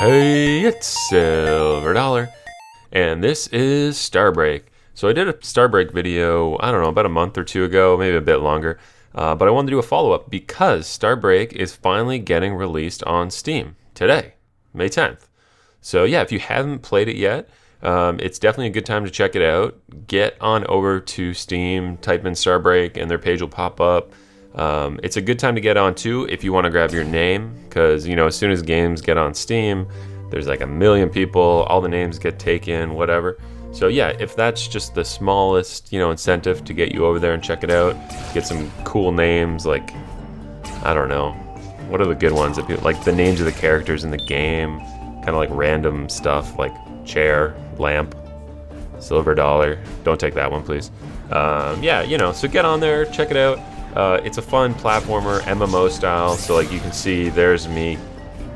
Hey, it's SLVRDLLR, and this is Starbreak. So I did a Starbreak video, I don't know, about a month or two ago, maybe a bit longer, but I wanted to do a follow-up because Starbreak is finally getting released on Steam today, May 10th. So yeah, if you haven't played it yet, it's definitely a good time to check it out. Get on over to Steam, type in Starbreak, and their page will pop up. It's a good time to get on too if you want to grab your name, because you know, as soon as games get on Steam, there's like a million people, all the names get taken, whatever. So yeah, if that's just the smallest, incentive to get you over there and check it out, get some cool names, like, I don't know, what are the good ones that people like, the names of the characters in the game, kind of like random stuff like chair, lamp, silver dollar. Don't take that one, please. Yeah, so get on there, check it out. It's a fun platformer, MMO style, so like you can see there's me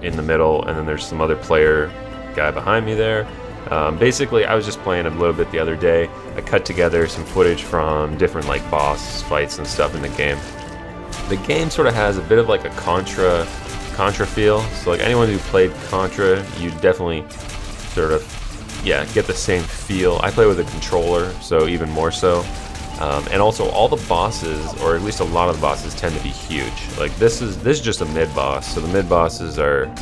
in the middle, and then there's some other player guy behind me there. Basically, I was just playing a little bit the other day. I cut together some footage from different like boss fights and stuff in the game. The game sort of has a bit of like a Contra feel, so like anyone who played Contra, you definitely sort of, get the same feel. I play with a controller, so even more so. And also all the bosses, or at least a lot of the bosses, tend to be huge. Like this is just a mid boss, so the mid bosses are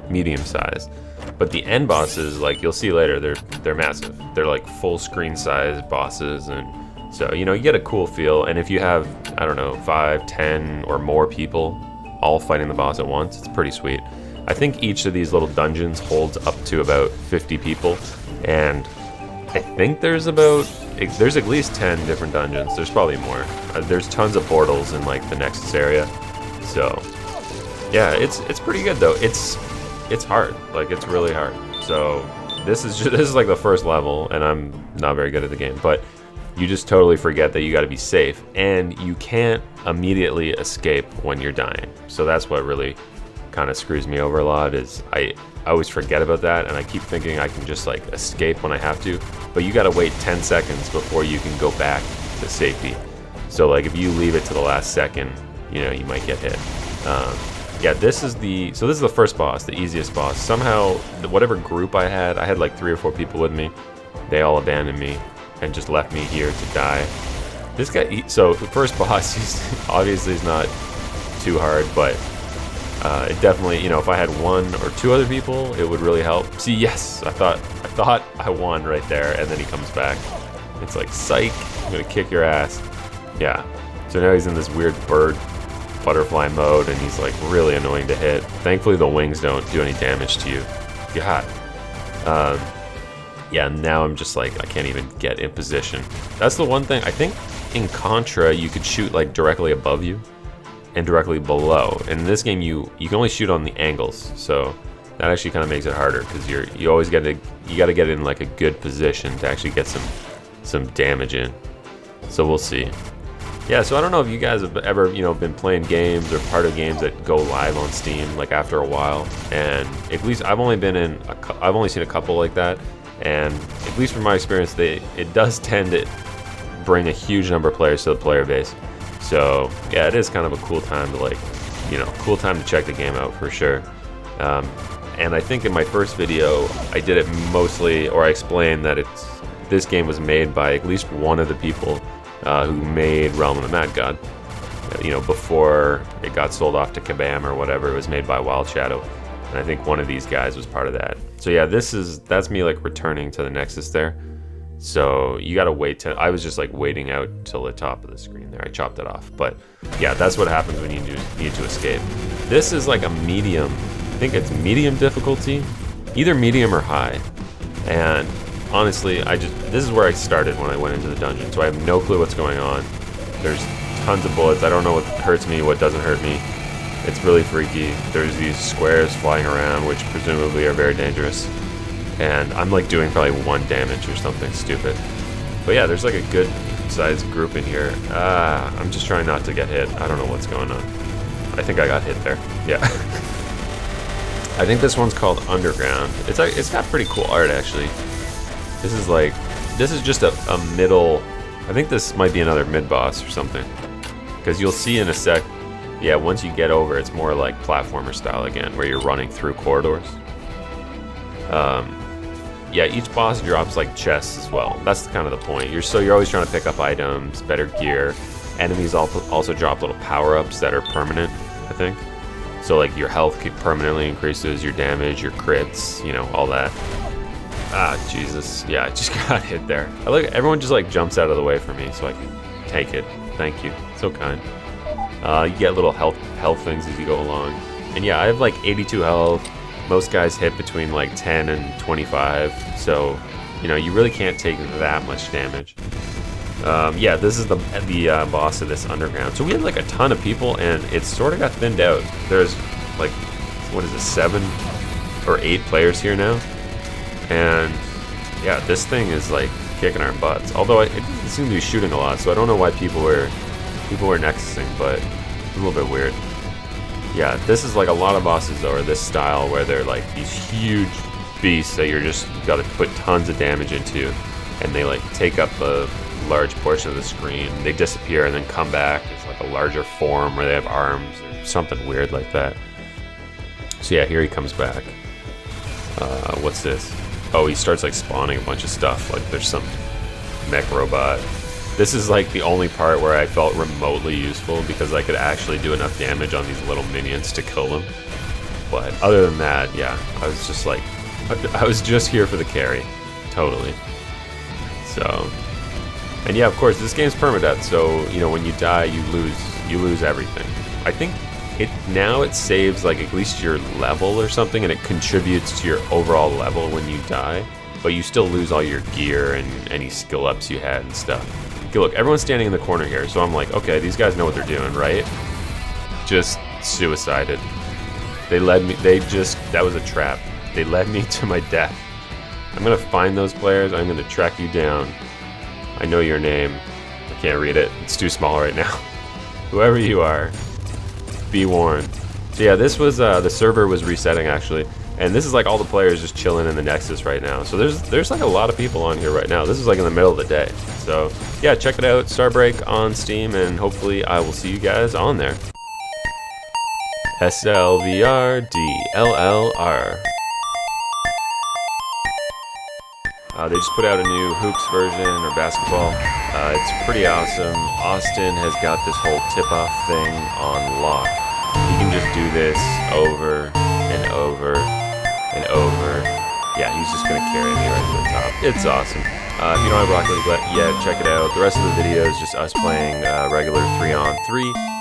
medium size, but the end bosses, like you'll see later, they're massive. They're like full screen size bosses, and so you get a cool feel. And if you have, I don't know, 5, 10 or more people all fighting the boss at once, it's pretty sweet. I think each of these little dungeons holds up to about 50 people, and I think there's at least 10 different dungeons. There's probably more. There's tons of portals in like the Nexus area. So yeah, it's pretty good though. It's hard. Like it's really hard. So this is like the first level, and I'm not very good at the game, but you just totally forget that you got to be safe, and you can't immediately escape when you're dying. So that's what really kind of screws me over a lot, is I always forget about that, and I keep thinking I can just like escape when I have to, but you gotta wait 10 seconds before you can go back to safety. So like if you leave it to the last second, you might get hit. Yeah, this is the first boss, the easiest boss. Somehow, whatever group I had like 3 or 4 people with me, they all abandoned me and just left me here to die. This guy, so the first boss, he's not too hard, but it definitely, if I had 1 or 2 other people, it would really help. See, yes, I thought I won right there, and then he comes back. It's like, psych, I'm gonna kick your ass. Yeah, so now he's in this weird butterfly mode, and he's like really annoying to hit. Thankfully the wings don't do any damage to you. God. Yeah, now I'm just like, I can't even get in position. That's the one thing, I think in Contra you could shoot like directly above you and directly below. And in this game, you can only shoot on the angles, so that actually kind of makes it harder, because you always got to get in like a good position to actually get some damage in. So we'll see. Yeah, so I don't know if you guys have ever been playing games or part of games that go live on Steam like after a while, and at least I've only seen a couple like that, and at least from my experience, it does tend to bring a huge number of players to the player base. So yeah, it is kind of a cool time to check the game out for sure. And I think in my first video, I did it mostly, or I explained that this game was made by at least one of the people who made Realm of the Mad God. Before it got sold off to Kabam or whatever, it was made by Wild Shadow, and I think one of these guys was part of that. So yeah, that's me like returning to the Nexus there. So you gotta wait I was just like waiting out till the top of the screen there. I chopped it off, but yeah, that's what happens when you need to escape. This is like a medium, I think it's medium difficulty, either medium or high. And honestly, this is where I started when I went into the dungeon, so I have no clue what's going on. There's tons of bullets. I don't know what hurts me, what doesn't hurt me. It's really freaky. There's these squares flying around, which presumably are very dangerous. And I'm like doing probably 1 damage or something stupid. But yeah, there's like a good sized group in here. I'm just trying not to get hit. I don't know what's going on. I think I got hit there. Yeah. I think this one's called Underground. It's got pretty cool art actually. This is just a middle. I think this might be another mid boss or something, because you'll see in a sec yeah, once you get over, it's more like platformer style again, where you're running through corridors. Yeah, each boss drops like chests as well. That's kind of the point. You're always trying to pick up items, better gear. Enemies also drop little power-ups that are permanent, I think. So like your health permanently increases, your damage, your crits, you know, all that. Ah, Jesus. Yeah, I just got hit there. I look, everyone just like jumps out of the way for me so I can take it. Thank you. So kind. You get little health things as you go along. And yeah, I have like 82 health. Most guys hit between like 10 and 25. So, you know, you really can't take that much damage. Yeah, this is the boss of this underground. So we had like a ton of people, and it sort of got thinned out. There's like, what is it, 7 or 8 players here now, and yeah, this thing is like kicking our butts. Although it didn't seem to be shooting a lot, so I don't know why people were nexusing, but it's a little bit weird. Yeah, this is like a lot of bosses though are this style where they're like these huge beasts that you got to put tons of damage into, and they like take up a large portion of the screen. They disappear and then come back as like a larger form where they have arms or something weird like that. So yeah, here he comes back. What's this? Oh, he starts like spawning a bunch of stuff. Like there's some mech robot. This is like the only part where I felt remotely useful because I could actually do enough damage on these little minions to kill them. But other than that, yeah, I was just like, I was just here for the carry. Totally. So, and yeah, of course, this game's permadeath, so, you know, when you die, you lose everything. I think it saves, like, at least your level or something, and it contributes to your overall level when you die, but you still lose all your gear and any skill ups you had and stuff. Okay, look, everyone's standing in the corner here, so I'm like, okay, these guys know what they're doing, right? Just suicided. That was a trap. They led me to my death. I'm gonna find those players, I'm gonna track you down. I know your name. I can't read it. It's too small right now. Whoever you are, be warned. So yeah, this was the server was resetting actually, and this is like all the players just chilling in the Nexus right now. So there's like a lot of people on here right now. This is like in the middle of the day. So yeah, check it out, Starbreak on Steam, and hopefully I will see you guys on there. SLVRDLLR. They just put out a new hoops version, or basketball. It's pretty awesome. Austin has got this whole tip-off thing on lock. He can just do this over and over and over. Yeah, he's just gonna carry me right to the top. It's awesome. If you don't have Rocket League yet, check it out. The rest of the video is just us playing regular 3-on-3.